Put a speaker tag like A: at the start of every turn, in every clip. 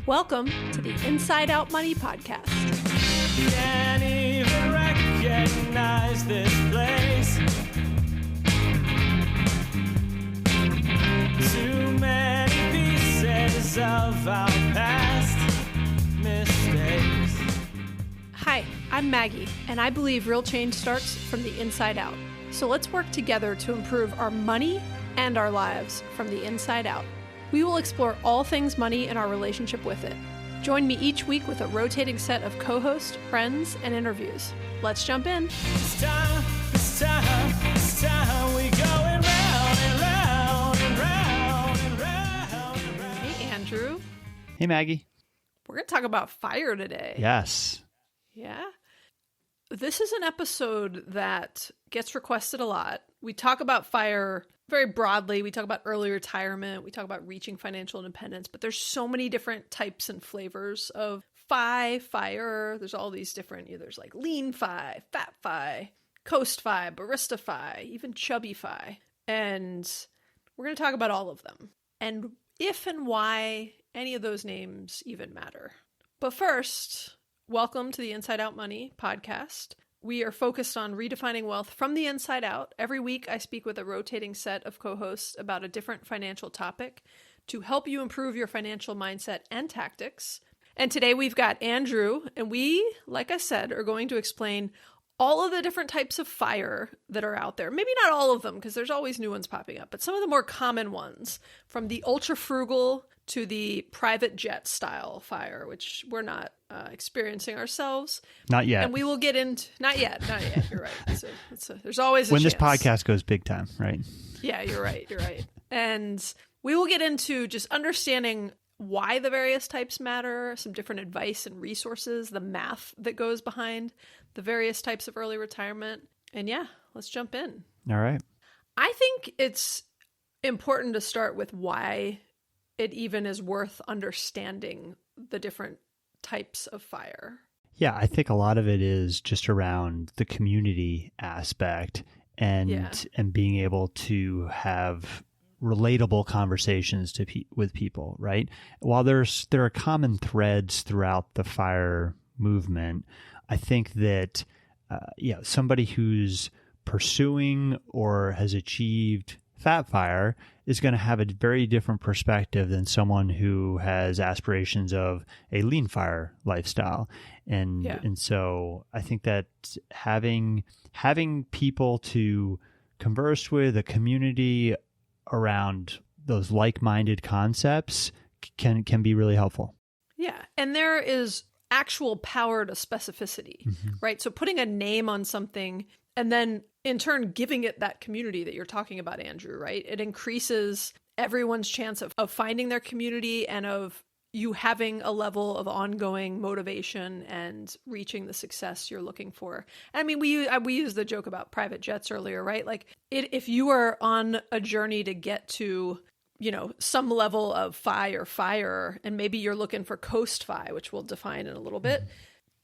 A: Welcome to the Inside Out Money Podcast.
B: Can't even recognize this place. Too many pieces of our past mistakes.
A: Hi, I'm Maggie, and I believe real change starts from the inside out. So let's work together to improve our money and our lives from the inside out. We will explore all things money and our relationship with it. Join me each week with a rotating set of co-hosts, friends, and interviews. Let's jump in.
B: It's time, we going round and round and round and round and round.
A: Hey, Andrew.
C: Hey, Maggie.
A: We're going to talk about fire today.
C: Yes.
A: Yeah. This is an episode that gets requested a lot. We talk about fire very broadly. We talk about early retirement. We talk about reaching financial independence, but there's so many different types and flavors of fire. There's all these different, there's like lean fi, fat fi, coast fi, barista fi, even chubby fi. And we're going to talk about all of them and if and why any of those names even matter. But first, welcome to the Inside Out Money Podcast. We are focused on redefining wealth from the inside out. Every week, I speak with a rotating set of co-hosts about a different financial topic to help you improve your financial mindset and tactics. And today we've got Andrew, and we, like I said, are going to explain all of the different types of fire that are out there. Maybe not all of them, because there's always new ones popping up, but some of the more common ones, from the ultra-frugal to the private jet style fire, which we're not experiencing ourselves.
C: Not yet.
A: And we will get into, not yet. You're right. There's always a
C: when
A: chance.
C: this podcast goes big time, right?
A: Yeah, you're right. And we will get into just understanding why the various types matter, some different advice and resources, the math that goes behind the various types of early retirement. And yeah, let's jump in.
C: All right.
A: I think it's important to start with why it even is worth understanding the different types of fire.
C: Yeah, I think a lot of it is just around the community aspect and being able to have relatable conversations with people, right? While there are common threads throughout the FIRE movement, I think that somebody who's pursuing or has achieved fat FIRE is going to have a very different perspective than someone who has aspirations of a lean FIRE lifestyle. And so I think that having people to converse with, a community around those like-minded concepts can be really helpful.
A: Yeah. And there is actual power to specificity, right? So putting a name on something and then in turn giving it that community that you're talking about, Andrew, right? It increases everyone's chance of finding their community and of you having a level of ongoing motivation and reaching the success you're looking for. I mean, we used the joke about private jets earlier, right? Like if you are on a journey to get to, some level of FI or fire, and maybe you're looking for coast FI, which we'll define in a little bit,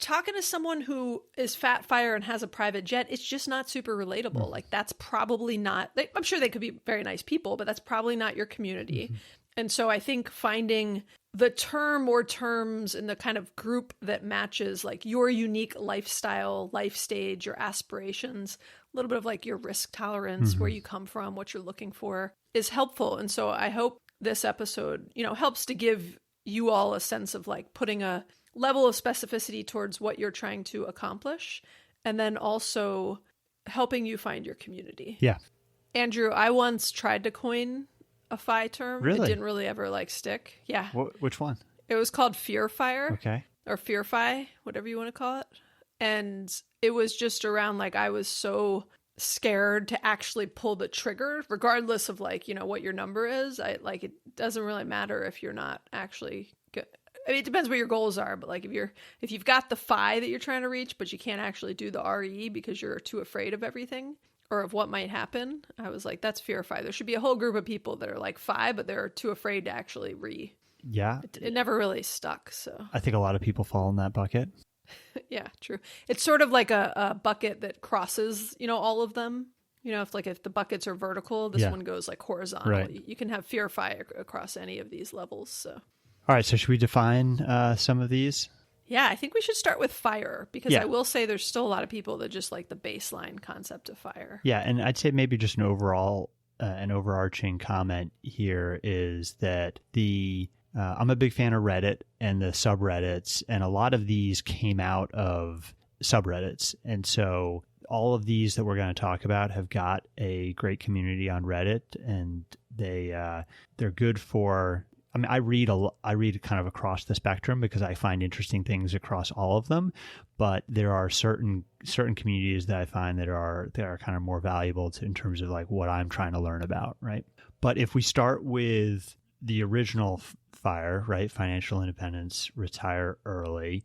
A: talking to someone who is fat fire and has a private jet, it's just not super relatable. Like that's probably not, I'm sure they could be very nice people, but that's probably not your community. And so I think finding the term or terms in the kind of group that matches like your unique lifestyle, life stage, your aspirations, a little bit of like your risk tolerance, where you come from, what you're looking for is helpful. And so I hope this episode, helps to give you all a sense of like putting a level of specificity towards what you're trying to accomplish, and then also helping you find your community.
C: Yeah.
A: Andrew, I once tried to coin a FI term.
C: Really?
A: It didn't really ever stick. Yeah.
C: Which one?
A: It was called fear fire.
C: Okay.
A: Or fear fi, whatever you want to call it. And it was just around I was so scared to actually pull the trigger, regardless of what your number is. It doesn't really matter if you're not actually good. I mean, it depends what your goals are, but if you've got the FI that you're trying to reach, but you can't actually do the RE because you're too afraid of everything or of what might happen, I was like, that's fear FI. There should be a whole group of people that are like FI, but they're too afraid to actually re.
C: Yeah.
A: It never really stuck. So
C: I think a lot of people fall in that bucket.
A: Yeah, true. It's sort of like a bucket that crosses, all of them. If the buckets are vertical, this one goes horizontal.
C: Right.
A: You can have fear FI across any of these levels. So
C: All right. So should we define some of these?
A: Yeah, I think we should start with fire because
C: Yeah.
A: I will say there's still a lot of people that just like the baseline concept of fire.
C: Yeah. And I'd say maybe just an overarching comment here is that I'm a big fan of Reddit and the subreddits, and a lot of these came out of subreddits. And so all of these that we're going to talk about have got a great community on Reddit, and they're good for, I mean, I read kind of across the spectrum because I find interesting things across all of them, but there are certain communities that I find that are kind of more valuable in terms of like what I'm trying to learn about, right? But if we start with the original FIRE, right, financial independence, retire early,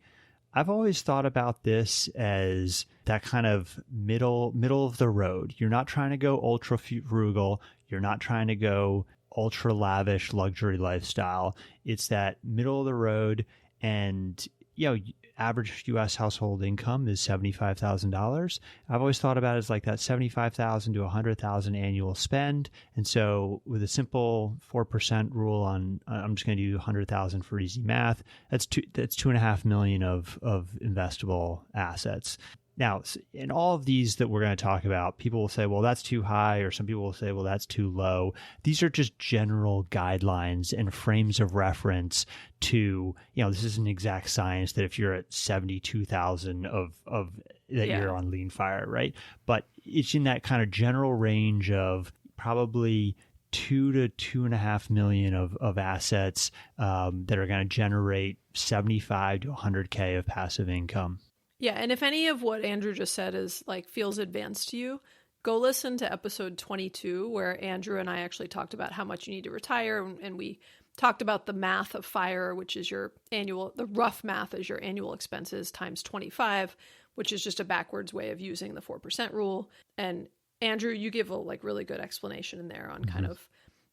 C: I've always thought about this as that kind of middle of the road. You're not trying to go ultra frugal. You're not trying to go ultra lavish luxury lifestyle. It's that middle of the road, and average U.S. household income is $75,000. I've always thought about it as like that $75,000 to $100,000 annual spend. And so with a simple 4% rule I'm just going to do $100,000 for easy math. That's $2.5 million of investable assets. Now, in all of these that we're going to talk about, people will say, well, that's too high, or some people will say, well, that's too low. These are just general guidelines and frames of reference to, this is an exact science that if you're at 72,000 of that you're on lean fire, right? But it's in that kind of general range of probably 2 to 2.5 million of assets that are going to generate 75 to 100K of passive income.
A: Yeah, and if any of what Andrew just said is like feels advanced to you, go listen to episode 22 where Andrew and I actually talked about how much you need to retire, and we talked about the math of FIRE, which is the rough math is your annual expenses times 25, which is just a backwards way of using the 4% rule. And Andrew, you give a really good explanation in there on kind of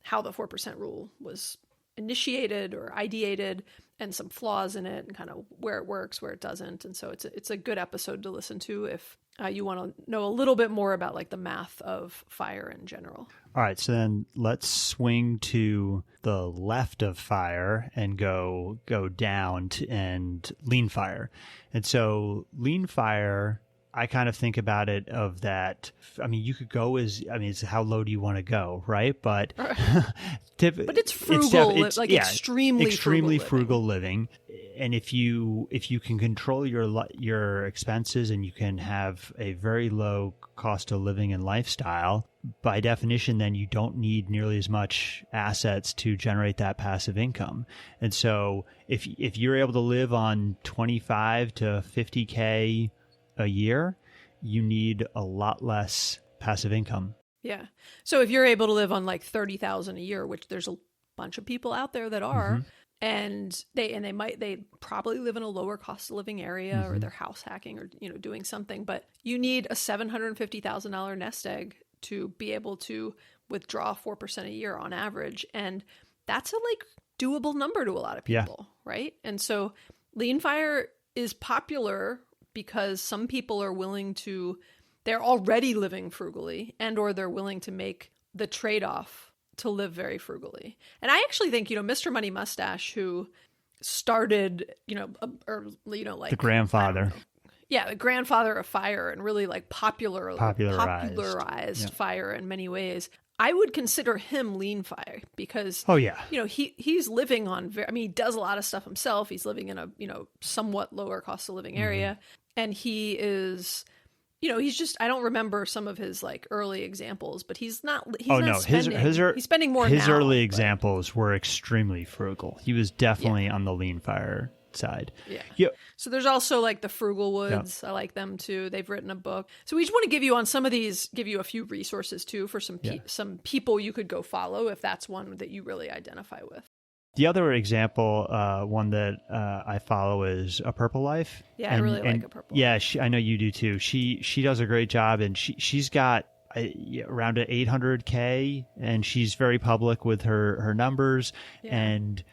A: how the 4% rule was initiated or ideated, and some flaws in it, and kind of where it works, where it doesn't. And so it's a good episode to listen to if you want to know a little bit more about like the math of FIRE in general.
C: All right, so then let's swing to the left of FIRE and go down and lean FIRE. And so lean FIRE, I kind of think about it of that. I mean, you could go it's how low do you want to go, right? But
A: but it's frugal,
C: extremely frugal living. And if you can control your expenses and you can have a very low cost of living and lifestyle, by definition, then you don't need nearly as much assets to generate that passive income. And so if you're able to live on 25 to 50K a year, you need a lot less passive income.
A: Yeah. So if you're able to live on like 30,000 a year, which there's a bunch of people out there that are, and they probably live in a lower cost of living area, or they're house hacking or doing something, but you need a $750,000 nest egg to be able to withdraw 4% a year on average, and that's a doable number to a lot of people, right? And so lean fire is popular because some people are they're already living frugally, and or they're willing to make the trade-off to live very frugally. And I actually think, Mr. Money Mustache, who started,
C: the grandfather.
A: Yeah, the grandfather of FIRE, and really popularized FIRE in many ways. I would consider him lean fire because, he's living on, he does a lot of stuff himself. He's living in a, somewhat lower cost of living area. And he is, he's just, I don't remember some of his early examples, but he's spending more
C: his
A: now,
C: early examples were extremely frugal. He was definitely on the lean fire side.
A: Yeah. So there's also the Frugal Woods. I like them too. They've written a book. So we just want to give you on some of these, give you a few resources too for some people you could go follow if that's one that you really identify with.
C: The other example, one that I follow is A Purple Life.
A: Yeah, I really like A Purple Life.
C: Yeah, I know you do too. She does a great job, and she's got around 800K, and she's very public with her numbers. Yeah. And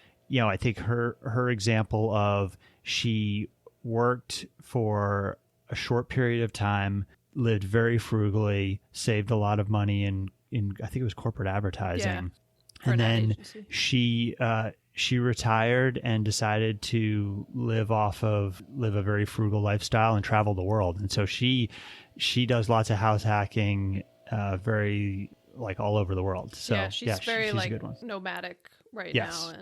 C: I think her example of she worked for a short period of time, lived very frugally, saved a lot of money in I think it was corporate advertising.
A: For
C: and
A: an ad
C: then
A: agency.
C: she retired and decided to live a very frugal lifestyle and travel the world. And so she does lots of house hacking, very like all over the world. So
A: yeah, she's very
C: she's
A: like
C: a good one.
A: nomadic right
C: Yes.
A: now,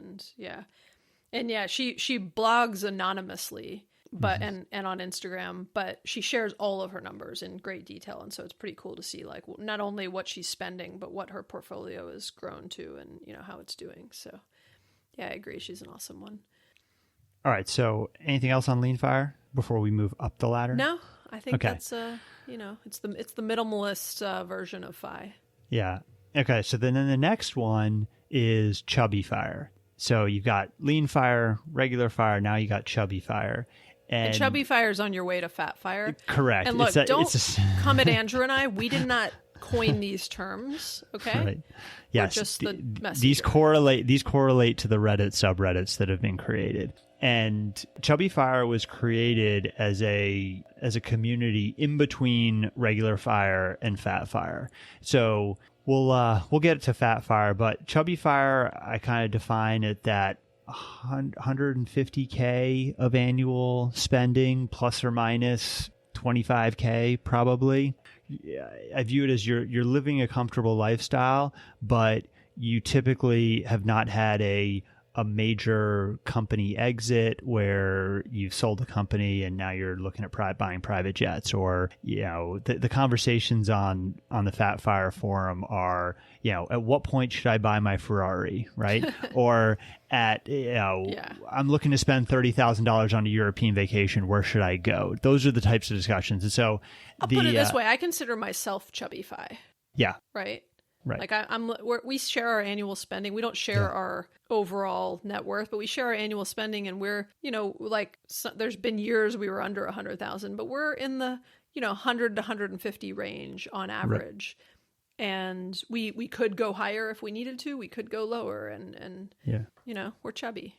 A: and she blogs anonymously, but
C: Mm-hmm.
A: and on Instagram, but she shares all of her numbers in great detail, and so it's pretty cool to see like not only what she's spending, but what her portfolio has grown to, and how it's doing. So yeah, I agree, she's an awesome one.
C: All right. So anything else on Lean Fire before we move up the ladder?
A: No, I think
C: Okay.
A: that's it's the minimalist version of FI.
C: Yeah. Okay. So then the next one is Chubby Fire. So you've got Lean Fire, regular Fire. Now you got Chubby Fire.
A: And Chubby Fire's on your way to Fat Fire.
C: Correct.
A: And look, don't
C: it's a-
A: come at Andrew and I. We did not coin these terms, okay?
C: Right. Yes.
A: just the messenger.
C: These correlate to the Reddit subreddits that have been created. And Chubby Fire was created as a community in between regular Fire and Fat Fire. So we'll get to Fat Fire, but Chubby Fire I kind of define it that 150K of annual spending plus or minus 25K probably. I view it as you're living a comfortable lifestyle, but you typically have not had a major company exit where you've sold the company and now you're looking at buying private jets, or the conversations on the Fat Fire forum are at what point should I buy my Ferrari, right? Or at I'm looking to spend $30,000 on a European vacation, where should I go? Those are the types of discussions. And so
A: I'll put it this way, I consider myself Chubby Fi,
C: yeah.
A: right?
C: Right.
A: Like we share our annual spending. We don't share our overall net worth, but we share our annual spending, and we're, there's been years we were under 100,000, but we're in the, 100 to 150 range on average. Right. And we could go higher if we needed to. We could go lower, and we're chubby.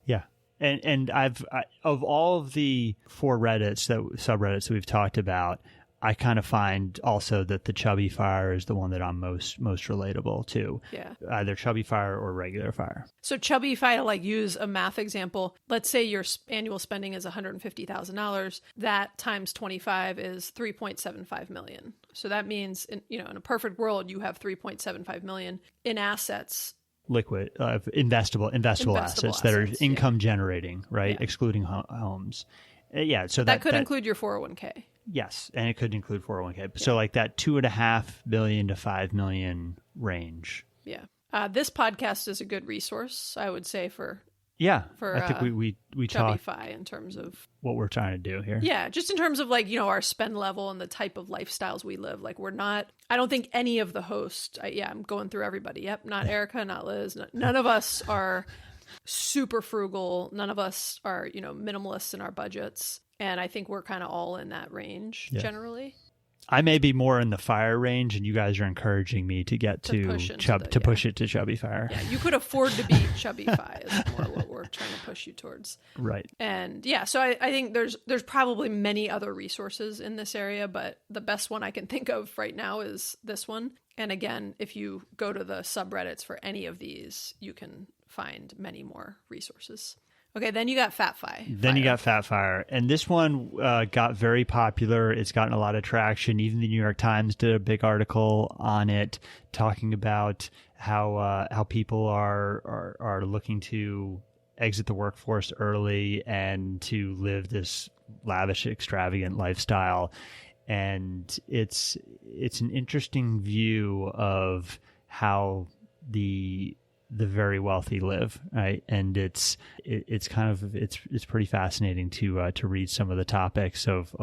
C: Yeah. And of all of the four subreddits that we've talked about, I kind of find also that the Chubby Fire is the one that I'm most relatable to.
A: Yeah.
C: Either Chubby Fire or regular Fire.
A: So Chubby Fi, to use a math example, let's say your annual spending is $150,000. That times 25 is $3.75 million. So that means in a perfect world, you have $3.75 million in assets.
C: Liquid, investable assets that are income generating, right? Yeah. Excluding homes. So
A: that could include your 401k.
C: Yes, and it could include 401k. Yeah. So like that $2.5 billion to $5 million range.
A: Yeah. This podcast is a good resource, I would say, for
C: I think we
A: Chubby
C: talk
A: Fi in terms of
C: what we're trying to do here.
A: Yeah, just in terms of our spend level and the type of lifestyles we live. I don't think any of the hosts, I'm going through everybody. Yep, not Erica, not Liz. None of us are super frugal. None of us are, minimalists in our budgets. And I think we're kind of all in that range generally. I
C: may be more in the Fire range, and you guys are encouraging me to get to push it to Chubby Fire.
A: Yeah, you could afford to be Chubby Fi is more what we're trying to push you towards.
C: Right.
A: And so I think there's probably many other resources in this area, but the best one I can think of right now is this one. And again, if you go to the subreddits for any of these, you can find many more resources. Okay, then you got Fat Fi.
C: You got Fat Fire. And this one got very popular. It's gotten a lot of traction. Even the New York Times did a big article on it talking about how people are looking to exit the workforce early and to live this lavish, extravagant lifestyle. And it's an interesting view of how the very wealthy live, right? And it's pretty fascinating to read some of the topics of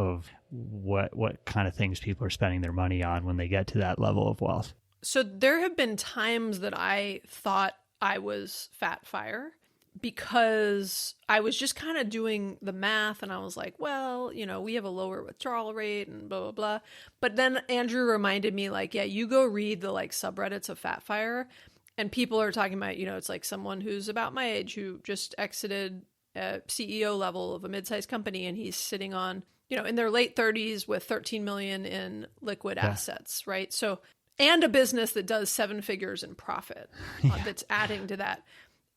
C: what kind of things people are spending their money on when they get to that level of wealth.
A: So there have been times that I thought I was Fat Fire because I was just kind of doing the math, and I was like, well, we have a lower withdrawal rate and blah, blah, blah. But then Andrew reminded me, you go read the subreddits of Fat Fire, and people are talking about, it's like someone who's about my age who just exited a CEO level of a mid-sized company, and he's sitting on, in their late 30s with 13 million in liquid assets, right? So and a business that does 7 figures in profit that's adding to that.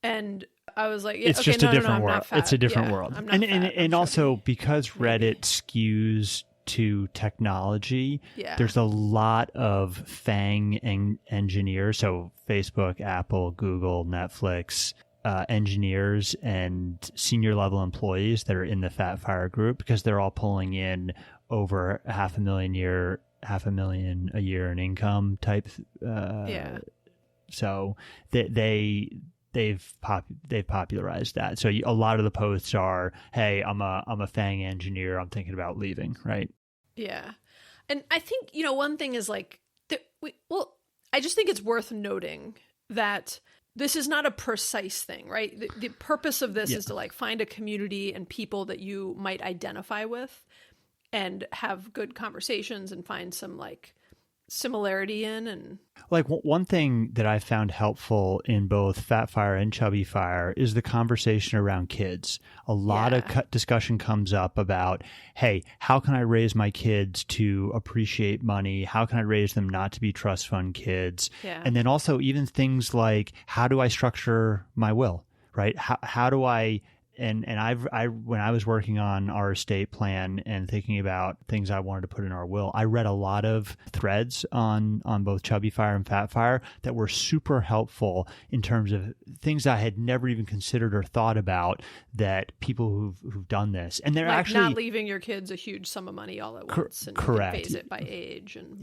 A: And I was like,
C: it's just a different world. It's a different world.
A: I'm not fat,
C: And
A: I'm
C: also
A: chubby.
C: because Reddit skews to technology, there's a lot of FANG engineers. So Facebook, Apple, Google, Netflix, engineers and senior level employees that are in the Fat Fire group, because they're all pulling in over $500,000 a year in income type. So they've popularized that. So a lot of the posts are, "Hey, I'm a FANG engineer. I'm thinking about leaving." Right.
A: Yeah, and I think one thing is like I just think it's worth noting that this is not a precise thing, right? The purpose of this is to like find a community and people that you might identify with and have good conversations and find some like similarity in. And
C: like one thing that I found helpful in both Fat Fire and Chubby Fire is the conversation around kids. A lot of discussion comes up about, hey, how can I raise my kids to appreciate money? How can I raise them not to be trust fund kids? And then also even things like, how do I structure my will, right? How do I... And when I was working on our estate plan and thinking about things I wanted to put in our will, I read a lot of threads on both Chubby Fire and Fat Fire that were super helpful in terms of things I had never even considered or thought about, that people who've done this. And they're
A: like
C: actually
A: not leaving your kids a huge sum of money all at once, and
C: correct.
A: phase it by age and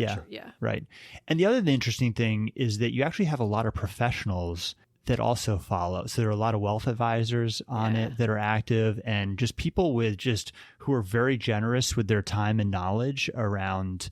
C: right. And the other interesting thing is that you actually have a lot of professionals that also follow. So there are a lot of wealth advisors on it that are active, and just people who are very generous with their time and knowledge around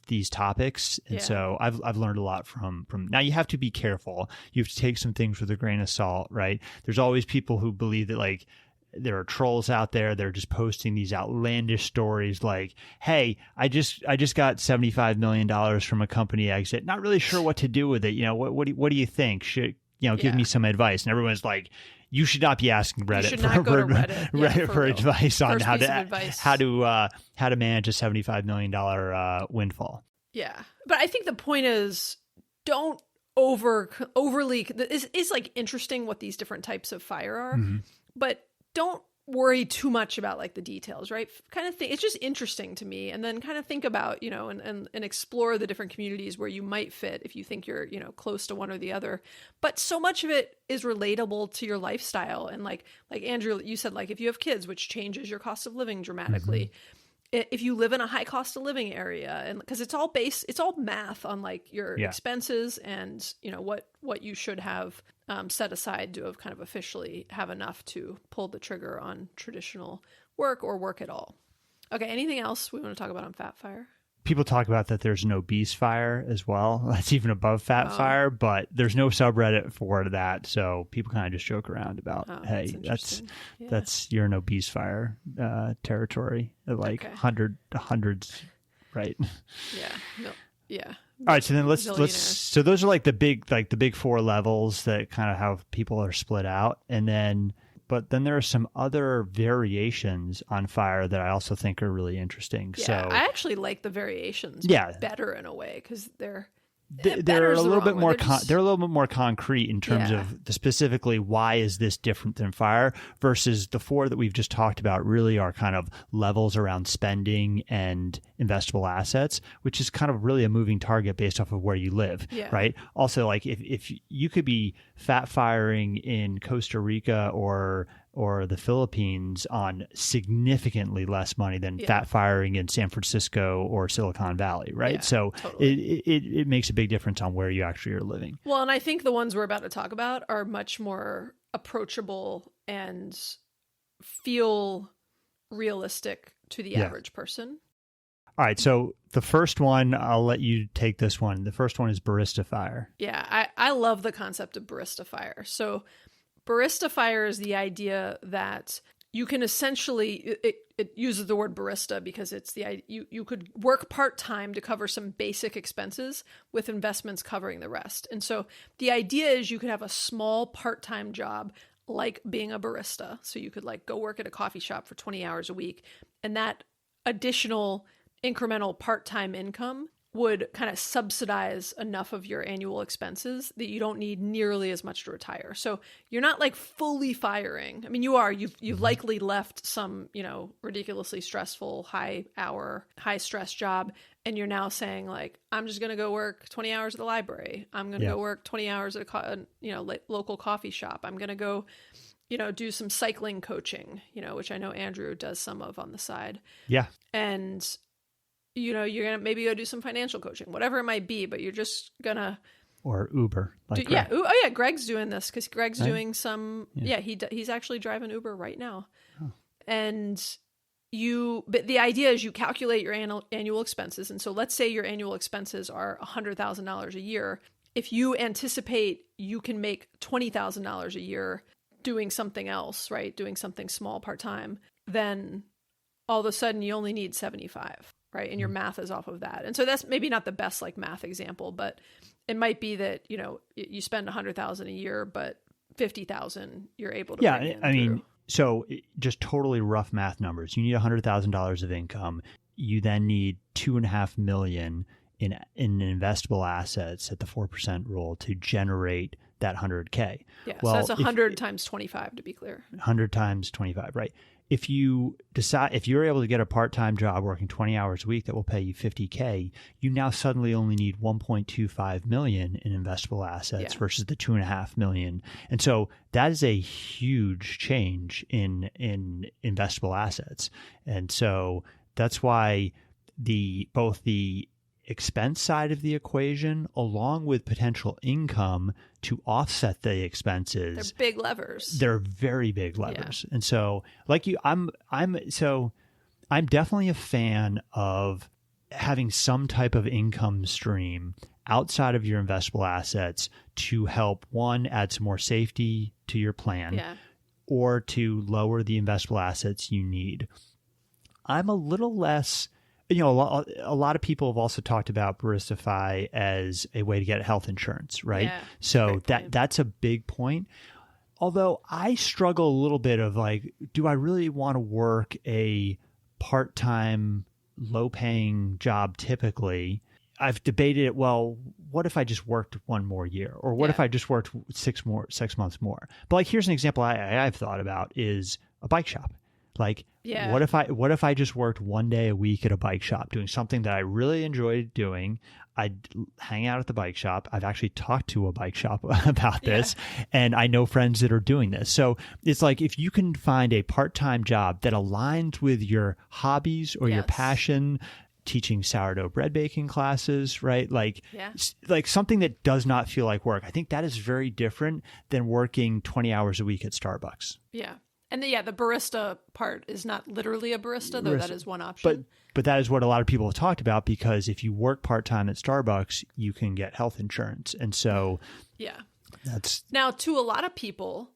C: these topics. And so I've learned a lot from. Now you have to be careful. You have to take some things with a grain of salt, right? There's always people who believe that like there are trolls out there. They're just posting these outlandish stories like, "Hey, I just got $75 million from a company exit. Not really sure what to do with it. What do you think? Should give me some advice." And everyone's like, you should not be asking Reddit for advice on how to manage a $75 million windfall.
A: Yeah. But I think the point is, don't overly, it's like interesting what these different types of fire are, but don't worry too much about like the details, right? Kind of think it's just interesting to me, and then kind of think about, and explore the different communities where you might fit if you think you're, close to one or the other. But so much of it is relatable to your lifestyle. And like Andrew, you said, like if you have kids, which changes your cost of living dramatically. If you live in a high cost of living area, and because it's all math on like your expenses and what you should have set aside to have kind of officially have enough to pull the trigger on traditional work or work at all. Okay, anything else we want to talk about on Fat Fire?
C: People talk about that there's an obese fire as well. That's even above Fat Fire, but there's no subreddit for that. So people kind of just joke around about, hey, that's you're an obese fire territory, like hundreds, right?
A: Yeah. No. Yeah.
C: All right, so then let's so those are like the big 4 levels that kind of how people are split out, but then there are some other variations on fire that I also think are really interesting.
A: Yeah,
C: so
A: I actually like the variations better in a way, because they're
C: a little bit more they're a little bit more concrete in terms of specifically why is this different than fire, versus the 4 that we've just talked about really are kind of levels around spending and investable assets, which is kind of really a moving target based off of where you live, right? Also, like if you could be fat firing in Costa Rica or the Philippines on significantly less money than fat firing in San Francisco or Silicon Valley, right?
A: Yeah,
C: so
A: totally.
C: it makes a big difference on where you actually are living.
A: Well, and I think the ones we're about to talk about are much more approachable and feel realistic to the average person.
C: All right, so the first one, I'll let you take this one. The first one is Barista Fire.
A: Yeah, I love the concept of Barista Fire. So Barista Fire is the idea that you can essentially, it uses the word barista because it's you could work part-time to cover some basic expenses with investments covering the rest. And so the idea is you could have a small part-time job like being a barista. So you could like go work at a coffee shop for 20 hours a week, and that additional incremental part-time income would kind of subsidize enough of your annual expenses that you don't need nearly as much to retire. So you're not like fully firing. I mean, you are. You've likely left some, ridiculously stressful, high stress job, and you're now saying like, I'm just going to go work 20 hours at the library. I'm going to go work 20 hours at a local coffee shop. I'm going to go, do some cycling coaching, which I know Andrew does some of on the side.
C: Yeah.
A: And you're going to maybe go do some financial coaching, whatever it might be, but you're just going to.
C: Or Uber.
A: Greg's doing this because Greg's doing some, he's actually driving Uber right now. Oh. And but the idea is you calculate your annual expenses. And so let's say your annual expenses are $100,000 a year. If you anticipate you can make $20,000 a year doing something else, right? Doing something small part-time, then all of a sudden you only need 75. Right. And your math is off of that. And so that's maybe not the best like math example, but it might be that, you spend 100,000 a year, but 50,000 you're able to.
C: Yeah. I mean, so just totally rough math numbers. You need $100,000 of income. You then need $2.5 million in investable assets at the 4% rule to generate that 100K.
A: Yeah. Well, so that's 100 times 25 to be clear.
C: 100 times 25. Right. If you're able to get a part-time job working 20 hours a week that will pay you $50K, you now suddenly only need $1.25 million in investable assets versus the $2.5 million. And so that is a huge change in investable assets. And so that's why both the expense side of the equation, along with potential income to offset the expenses.
A: They're big levers.
C: They're very big levers. Yeah. And so I'm definitely a fan of having some type of income stream outside of your investable assets to help, one, add some more safety to your plan or to lower the investable assets you need. I'm a little less... a lot of people have also talked about Barista FI as a way to get health insurance, right? Yeah, so that's a big point. Although I struggle a little bit of like, do I really want to work a part-time, low-paying job typically? I've debated it. Well, what if I just worked one more year, or what if I just worked 6 months more? But like, here's an example I've thought about is a bike shop. Like, what if I just worked one day a week at a bike shop doing something that I really enjoyed doing? I'd hang out at the bike shop. I've actually talked to a bike shop about this, and I know friends that are doing this. So it's like, if you can find a part-time job that aligns with your hobbies or your passion, teaching sourdough bread baking classes, right? Like something that does not feel like work. I think that is very different than working 20 hours a week at Starbucks.
A: Yeah. And the barista part is not literally a barista, though that is one option.
C: But that is what a lot of people have talked about, because if you work part-time at Starbucks, you can get health insurance. And so that's... Now,
A: to a lot of people,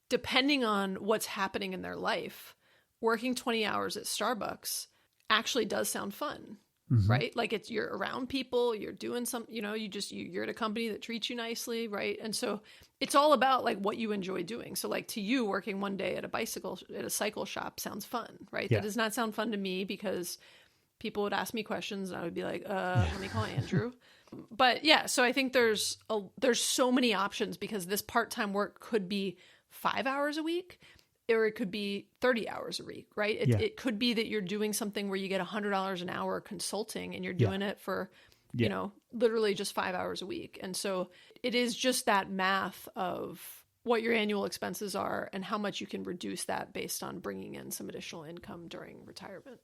A: depending on what's happening in their life, working 20 hours at Starbucks actually does sound fun. Right? Like you're around people, you're doing some, you're at a company that treats you nicely. Right. And so it's all about like what you enjoy doing. So like, to you, working one day at a cycle shop sounds fun. Right. Yeah. That does not sound fun to me, because people would ask me questions and I would be like, let me call Andrew. But so I think there's so many options, because this part-time work could be 5 hours a week, or it could be 30 hours a week, right? It could be that you're doing something where you get $100 an hour consulting, and you're doing it for, literally just 5 hours a week. And so it is just that math of what your annual expenses are and how much you can reduce that based on bringing in some additional income during retirement.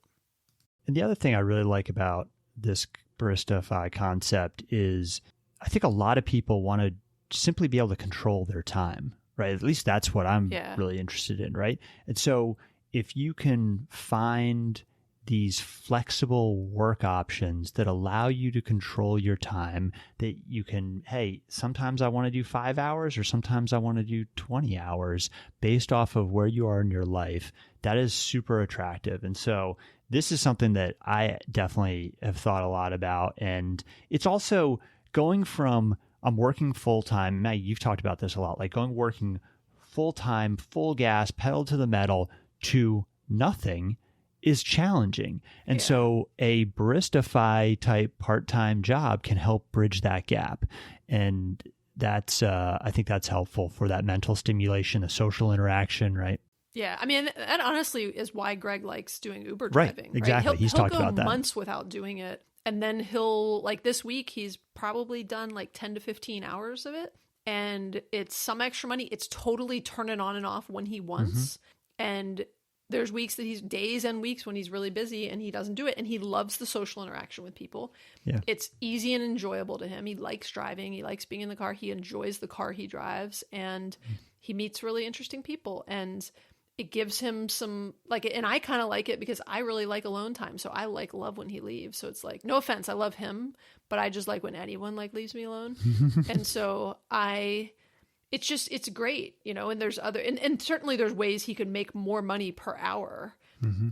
C: And the other thing I really like about this Barista FI concept is I think a lot of people want to simply be able to control their time. Right. At least that's what I'm really interested in. Right. And so if you can find these flexible work options that allow you to control your time, that you can, hey, sometimes I want to do 5 hours, or sometimes I want to do 20 hours based off of where you are in your life, that is super attractive. And so this is something that I definitely have thought a lot about. And it's also going from, I'm working full-time. Maggie, you've talked about this a lot, like working full-time, full gas, pedal to the metal, to nothing is challenging. And
A: Yeah.
C: so a Barista FI type part-time job can help bridge that gap. And that's, I think that's helpful for that mental stimulation, the social interaction, right?
A: Yeah, I mean, that honestly is why Greg likes doing Uber
C: Right,
A: driving.
C: exactly. He's talked
A: he'll
C: about
A: go
C: that.
A: months without doing it, and then he'll, like this week, he's probably done like 10 to 15 hours of it, and it's some extra money. It's totally turn it on and off when he wants, and there's days and weeks when he's really busy and he doesn't do it, and he loves the social interaction with people.
C: Yeah.
A: It's easy and enjoyable to him. He likes driving. He likes being in the car. He enjoys the car he drives, and he meets really interesting people, and it gives him some and I kind of like it because I really like alone time. So I love when he leaves. So it's like, no offense, I love him, but I just like when anyone leaves me alone. And so it's great, and there's and certainly there's ways he could make more money per hour.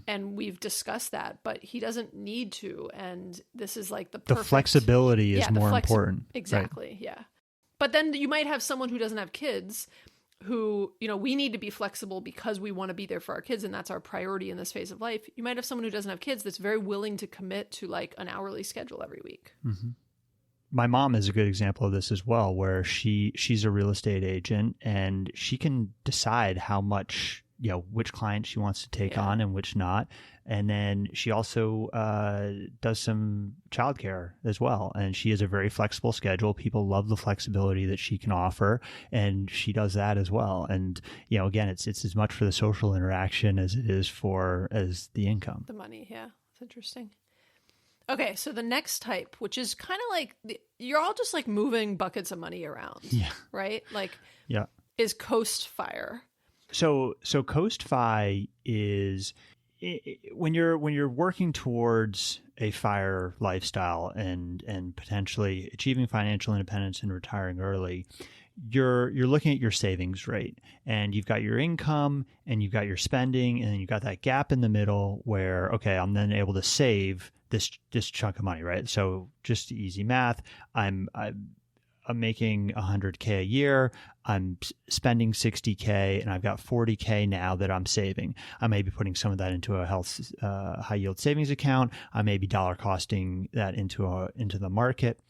A: And we've discussed that, but he doesn't need to. And this is like the perfect,
C: flexibility is more important.
A: Exactly. Right? Yeah. But then you might have someone who doesn't have kids who, we need to be flexible because we want to be there for our kids. And that's our priority in this phase of life. You might have someone who doesn't have kids that's very willing to commit to like an hourly schedule every week.
C: My mom is a good example of this as well, where she's a real estate agent and she can decide how much, which client she wants to take on and which not. And then she also does some childcare as well. And she has a very flexible schedule. People love the flexibility that she can offer, and she does that as well. And, again, it's as much for the social interaction as it is as the income.
A: The money. Yeah. It's interesting. Okay. So the next type, which is kind of like, you're all just like moving buckets of money around.
C: Yeah.
A: Right?
C: Yeah.
A: Is Coast Fire.
C: So Coast FI is when you're working towards a FIRE lifestyle and potentially achieving financial independence and retiring early, you're looking at your savings rate, and you've got your income and you've got your spending, and then you've got that gap in the middle where, okay, I'm then able to save this chunk of money, right? So just easy math, I'm making $100K a year. I'm spending $60K, and I've got $40K now that I'm saving. I may be putting some of that into a high yield savings account. I may be dollar costing that into the market,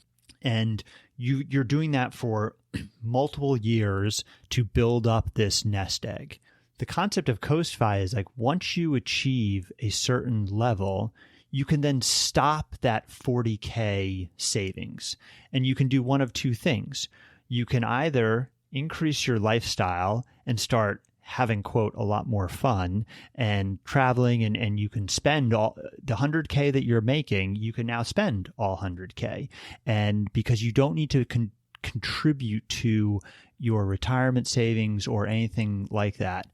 C: and you're doing that for multiple years to build up this nest egg. The concept of Coast FI is like, once you achieve a certain level, you can then stop that 40K savings. And you can do one of two things. You can either increase your lifestyle and start having, quote, a lot more fun and traveling, and you can spend all the 100K that you're making, you can now spend all 100K. And because you don't need to contribute to your retirement savings or anything like that,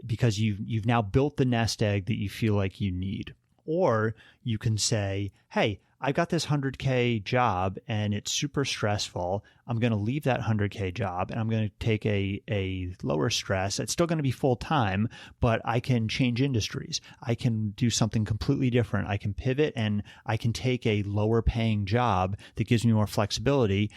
C: because you've now built the nest egg that you feel like you need. Or you can say, hey, I've got this 100K job and it's super stressful. I'm going to leave that 100K job and I'm going to take a lower stress. It's still going to be full time, but I can change industries. I can do something completely different. I can pivot and I can take a lower paying job that gives me more flexibility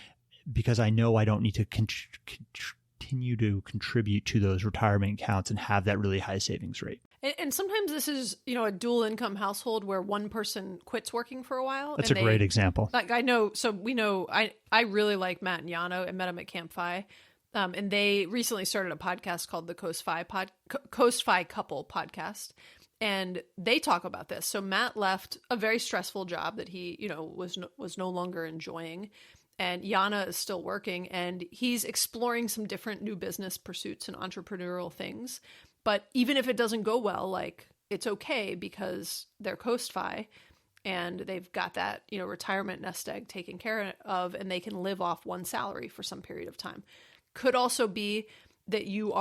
C: because I know I don't need to continue to contribute to those retirement accounts and have that really high savings rate.
A: And sometimes this is, a dual income household where one person quits working for a while.
C: That's a great example.
A: Like I really like Matt and Yano. I met them at Camp FI. And they recently started a podcast called the Coast FI Couple Podcast. And they talk about this. So Matt left a very stressful job that he, was no longer enjoying. And Yana is still working, and he's exploring some different new business pursuits and entrepreneurial things. But even if it doesn't go well, it's okay because they're Coast FI and they've got that, retirement nest egg taken care of, and they can live off one salary for some period of time. Could also be that you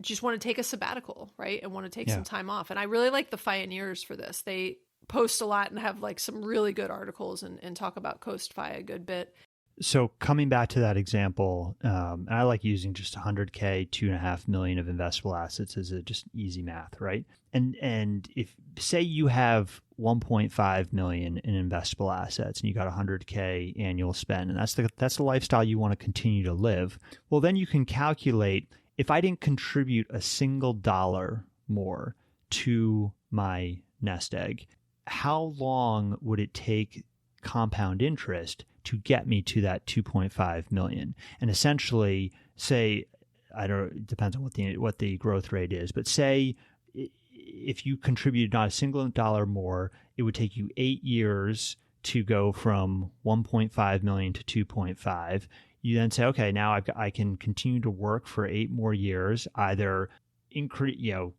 A: just want to take a sabbatical, right? And want to take some time off. And I really like the Pioneers for this. They post a lot and have some really good articles and talk about Coast FI a good bit.
C: So coming back to that example, I like using just 100K, $2.5 million of investable assets as just easy math, right? And if say you have 1.5 million in investable assets and you got 100K annual spend, and that's the lifestyle you want to continue to live, well, then you can calculate, if I didn't contribute a single dollar more to my nest egg, how long would it take compound interest to get me to that 2.5 million? And essentially, say, it depends on what the growth rate is, but say if you contributed not a single dollar more, it would take you 8 years to go from 1.5 million to 2.5. You then say, okay, now I can continue to work for 8 more years, either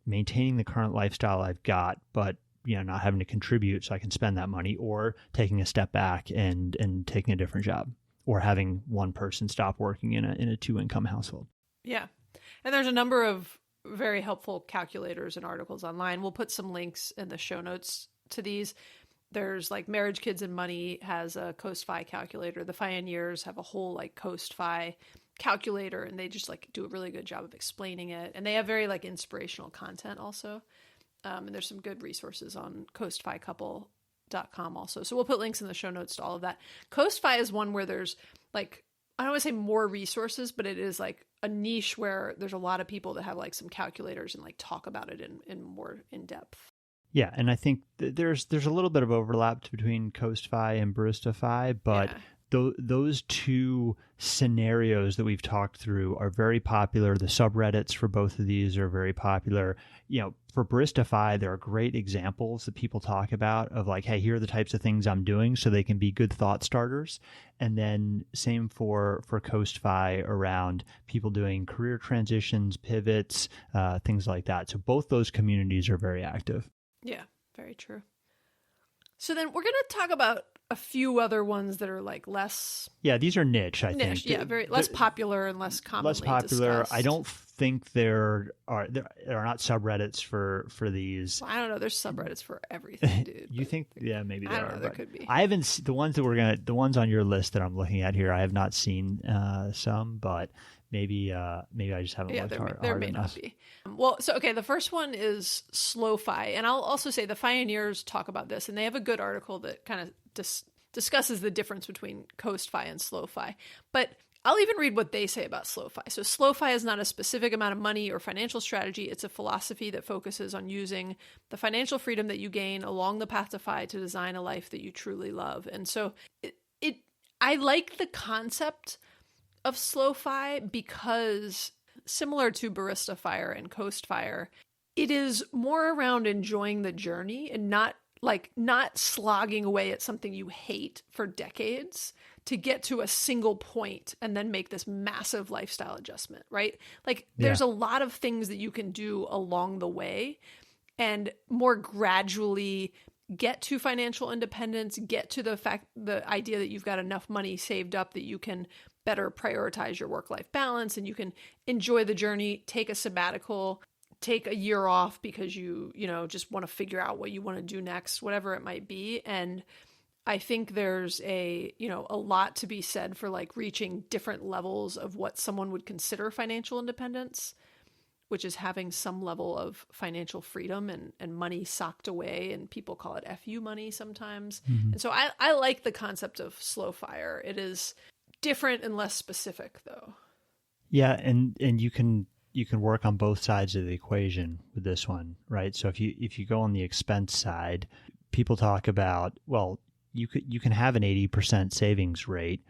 C: maintaining the current lifestyle I've got, but not having to contribute so I can spend that money, or taking a step back and taking a different job, or having one person stop working in a 2-income household.
A: Yeah. And there's a number of very helpful calculators and articles online. We'll put some links in the show notes to these. There's like Marriage, Kids, and Money has a Coast-Fi calculator. The Pioneers have a whole like Coast-Fi calculator, and they just like do a really good job of explaining it. And they have very like inspirational content also. And there's some good resources on coastficouple.com also. So we'll put links in the show notes to all of that. Coast-Fi is one where there's like, I don't want to say more resources, but it is like a niche where there's a lot of people that have like some calculators and like talk about it in more in depth.
C: Yeah, and I think there's a little bit of overlap between Coast-Fi and Barista FI, but those two scenarios that we've talked through are very popular. The subreddits for both of these are very popular. For Barista FI, there are great examples that people talk about of like, hey, here are the types of things I'm doing, so they can be good thought starters. And then same for Coast-Fi around people doing career transitions, pivots, things like that. So both those communities are very active.
A: Yeah, very true. So then we're going to talk about a few other ones that are like less...
C: Yeah, these are niche, I think.
A: Yeah, very less popular and less commonly discussed.
C: I don't think there are not subreddits for these.
A: Well, I don't know. There's subreddits for everything, dude.
C: You think? Yeah, maybe there are.
A: I don't know. There could be.
C: I haven't the ones on your list that I'm looking at here. I have not seen some, but maybe I just haven't looked hard enough.
A: There may not be. Well, so okay, the first one is Slow-Fi, and I'll also say the Pioneers talk about this, and they have a good article that kind of discusses the difference between Coast-Fi and Slow-Fi. But I'll even read what they say about Slow-Fi. So Slow-Fi is not a specific amount of money or financial strategy. It's a philosophy that focuses on using the financial freedom that you gain along the path to FI to design a life that you truly love. And so I like the concept of Slow-Fi because similar to Barista FI and Coast-Fi, it is more around enjoying the journey and not slogging away at something you hate for decades to get to a single point and then make this massive lifestyle adjustment, right? Like there's a lot of things that you can do along the way and more gradually get to financial independence, get to the idea that you've got enough money saved up that you can better prioritize your work-life balance and you can enjoy the journey, take a sabbatical, take a year off because you just want to figure out what you want to do next, whatever it might be. And I think there's a lot to be said for like reaching different levels of what someone would consider financial independence, which is having some level of financial freedom and money socked away. And people call it FU money sometimes. Mm-hmm. And so I like the concept of Slow-Fi. It is different and less specific though.
C: Yeah. And you can work on both sides of the equation with this one, right? So if you go on the expense side, people talk about, well, you can have an 80% savings rate,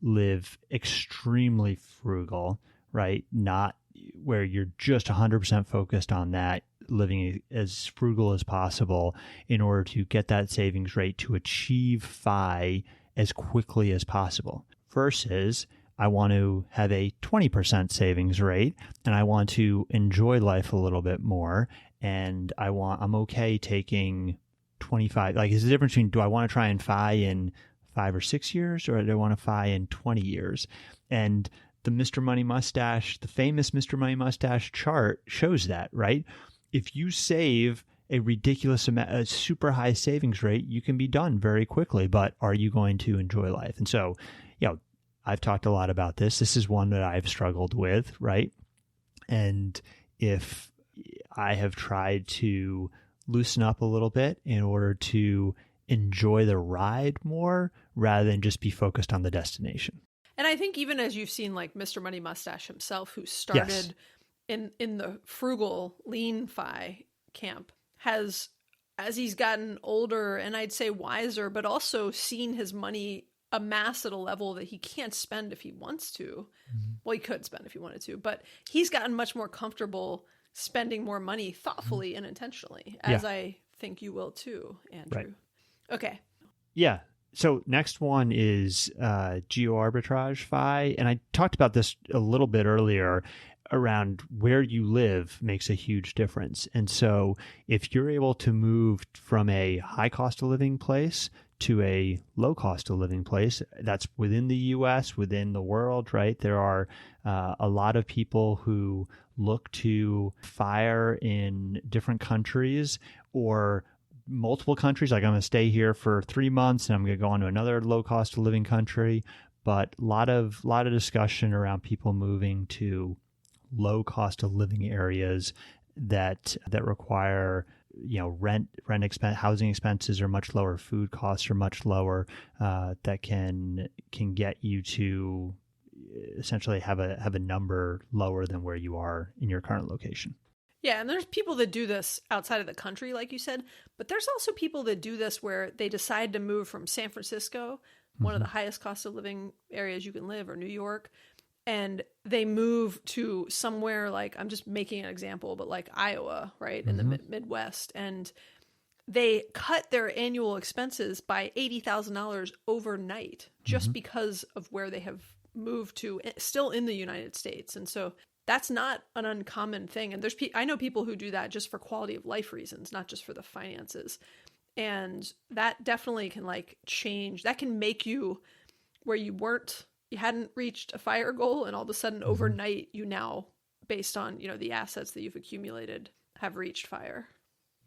C: live extremely frugal, right? Not where you're just 100% focused on that, living as frugal as possible in order to get that savings rate to achieve FI as quickly as possible. Versus I want to have a 20% savings rate and I want to enjoy life a little bit more. And I'm okay taking 25, like is the difference between, do I want to try and FI in 5 or 6 years or do I want to FI in 20 years? And the Mr. Money Mustache, the famous Mr. Money Mustache chart shows that, right? If you save a ridiculous amount, a super high savings rate, you can be done very quickly, but are you going to enjoy life? And so, I've talked a lot about this. This is one that I've struggled with, right? And if I have tried to loosen up a little bit in order to enjoy the ride more rather than just be focused on the destination.
A: And I think even as you've seen like Mr. Money Mustache himself, who started in the frugal lean FI camp, has, as he's gotten older and I'd say wiser, but also seen his money amass at a level that he can't spend if he wants to. Well, he could spend if he wanted to, but he's gotten much more comfortable spending more money thoughtfully and intentionally, as I think you will too, Andrew.
C: Right.
A: Okay.
C: Yeah. So next one is geo arbitrage FI. And I talked about this a little bit earlier around where you live makes a huge difference. And so if you're able to move from a high cost of living place to a low cost of living place, that's within the US, within the world, right? There are a lot of people who look to FIRE in different countries or multiple countries. Like, I'm going to stay here for 3 months and I'm going to go on to another low cost of living country. But a lot of discussion around people moving to low cost of living areas that require, rent expense, housing expenses are much lower, food costs are much lower, that can get you to essentially have a number lower than where you are in your current location.
A: Yeah, and there's people that do this outside of the country, like you said, but there's also people that do this where they decide to move from San Francisco, one of the highest cost of living areas you can live, or New York, and they move to somewhere like, I'm just making an example, but like Iowa, right, in the Midwest, and they cut their annual expenses by $80,000 overnight just because of where they have moved to, still in the United States. And so that's not an uncommon thing. And I know people who do that just for quality of life reasons, not just for the finances. And that definitely can change. That can make you where you hadn't reached a FIRE goal, and all of a sudden overnight you now, based on, the assets that you've accumulated, have reached FIRE.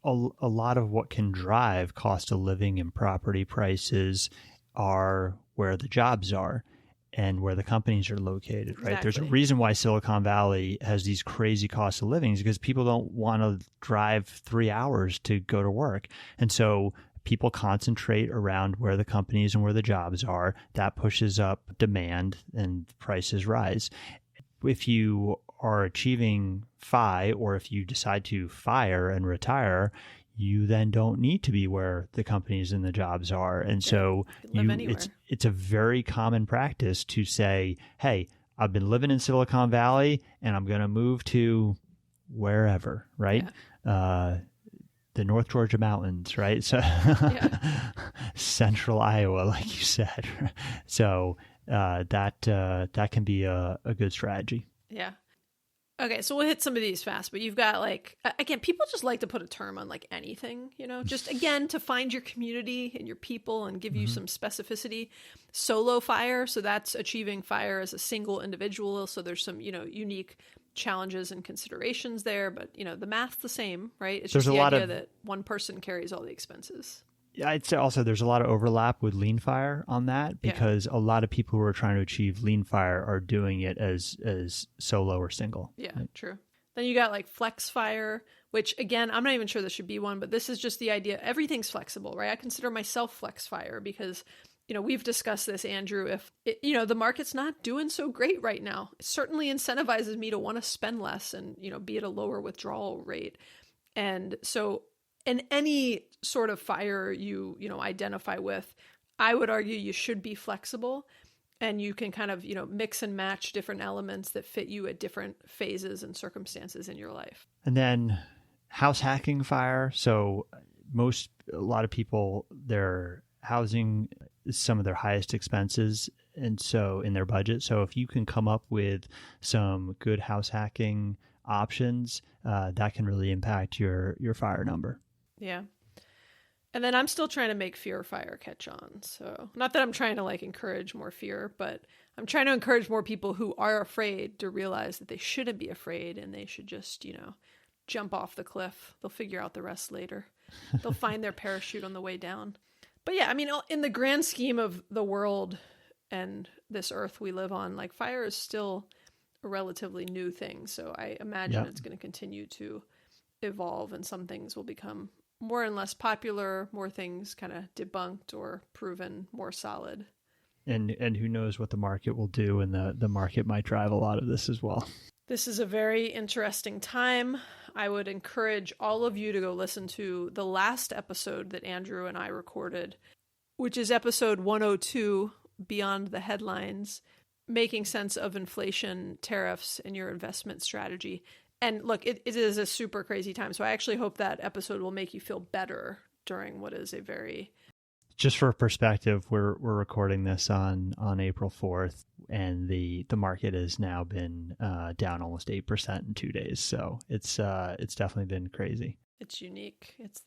C: A lot of what can drive cost of living and property prices are where the jobs are and where the companies are located, right?
A: Exactly.
C: There's a reason why Silicon Valley has these crazy costs of living, is because people don't want to drive 3 hours to go to work. And so people concentrate around where the companies and where the jobs are. That pushes up demand and prices rise. If you are achieving FI, or if you decide to FIRE and retire, you then don't need to be where the companies and the jobs are. And so it's a very common practice to say, hey, I've been living in Silicon Valley and I'm going to move to wherever, right? Yeah. The North Georgia mountains, right? So central Iowa, like you said. So that can be a good strategy.
A: Yeah. Okay, so we'll hit some of these fast, but you've got again, people just like to put a term on anything, just again, to find your community and your people and give you some specificity. Solo FIRE, so that's achieving FIRE as a single individual. So there's some, unique challenges and considerations there, but the math's the same, right? It's just the idea that one person carries all the expenses.
C: I'd say also there's a lot of overlap with lean FIRE on that, because a lot of people who are trying to achieve lean FIRE are doing it as solo or single.
A: Yeah, right? True. Then you got flex FIRE, which again, I'm not even sure this should be one, but this is just the idea. Everything's flexible, right? I consider myself flex FIRE because, we've discussed this, Andrew. If the market's not doing so great right now, it certainly incentivizes me to want to spend less and, be at a lower withdrawal rate. And so in any sort of FIRE you identify with, I would argue you should be flexible, and you can kind of, mix and match different elements that fit you at different phases and circumstances in your life.
C: And then house hacking FIRE. So a lot of people, their housing is some of their highest expenses, and so in their budget. So if you can come up with some good house hacking options, that can really impact your FIRE number.
A: Yeah. And then I'm still trying to make fear FIRE catch on. So not that I'm trying to encourage more fear, but I'm trying to encourage more people who are afraid to realize that they shouldn't be afraid, and they should just, jump off the cliff. They'll figure out the rest later. They'll find their parachute on the way down. But yeah, in the grand scheme of the world and this earth we live on, FIRE is still a relatively new thing. So I imagine it's going to continue to evolve, and some things will become more and less popular, more things kind of debunked or proven more solid.
C: And who knows what the market will do, and the market might drive a lot of this as well.
A: This is a very interesting time. I would encourage all of you to go listen to the last episode that Andrew and I recorded, which is episode 102, Beyond the Headlines, making sense of inflation, tariffs, and your investment strategy. And look, it is a super crazy time. So I actually hope that episode will make you feel better during what is a very...
C: Just for perspective, we're recording this on April 4th, and the market has now been down almost 8% in 2 days. So it's definitely been crazy.
A: It's unique. It's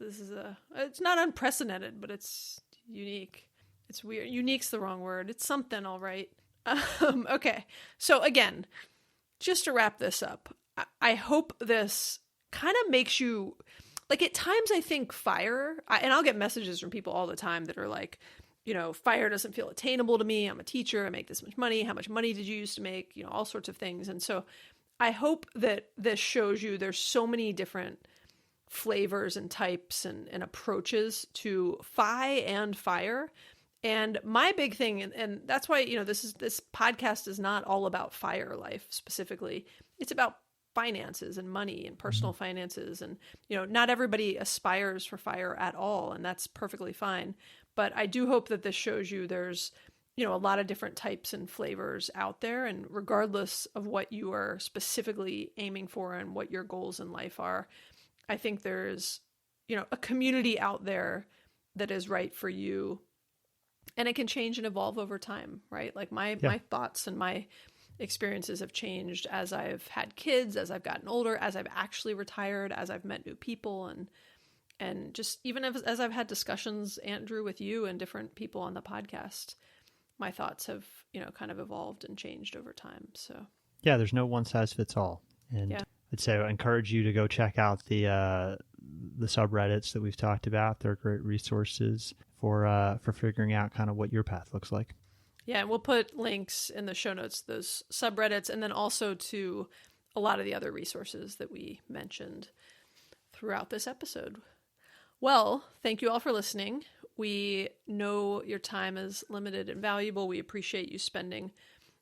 A: not unprecedented, but it's unique. It's weird. Unique's the wrong word. It's something, all right. Okay. So again, just to wrap this up, I hope this kind of makes you, like, at times I think FIRE, and I'll get messages from people all the time that are like, FIRE doesn't feel attainable to me. I'm a teacher. I make this much money. How much money did you used to make? All sorts of things. And so I hope that this shows you there's so many different flavors and types and approaches to FI and FIRE. And my big thing, and that's why, this podcast is not all about FIRE life specifically. It's about finances and money and personal finances. And, not everybody aspires for FIRE at all, and that's perfectly fine. But I do hope that this shows you there's, a lot of different types and flavors out there. And regardless of what you are specifically aiming for and what your goals in life are, I think there's, a community out there that is right for you. And it can change and evolve over time, right? Like my thoughts and my experiences have changed as I've had kids, as I've gotten older, as I've actually retired, as I've met new people, and just even as I've had discussions, Andrew, with you and different people on the podcast, my thoughts have, kind of evolved and changed over time. So
C: yeah, there's no one size fits all. And I'd say I encourage you to go check out the subreddits that we've talked about. They're great resources for figuring out kind of what your path looks like.
A: Yeah, and we'll put links in the show notes, those subreddits, and then also to a lot of the other resources that we mentioned throughout this episode. Well, thank you all for listening. We know your time is limited and valuable. We appreciate you spending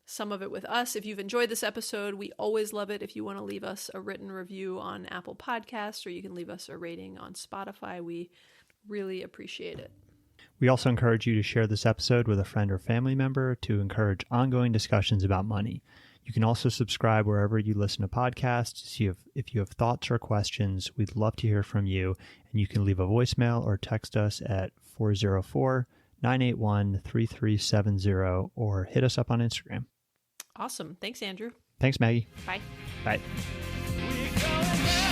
A: some of it with us. If you've enjoyed this episode, we always love it if you want to leave us a written review on Apple Podcasts, or you can leave us a rating on Spotify. We really appreciate it.
C: We also encourage you to share this episode with a friend or family member to encourage ongoing discussions about money. You can also subscribe wherever you listen to podcasts. If you have thoughts or questions, we'd love to hear from you. And you can leave a voicemail or text us at 404-981-3370 or hit us up on Instagram.
A: Awesome. Thanks, Andrew.
C: Thanks, Maggie.
A: Bye.
C: Bye.
B: We're going down.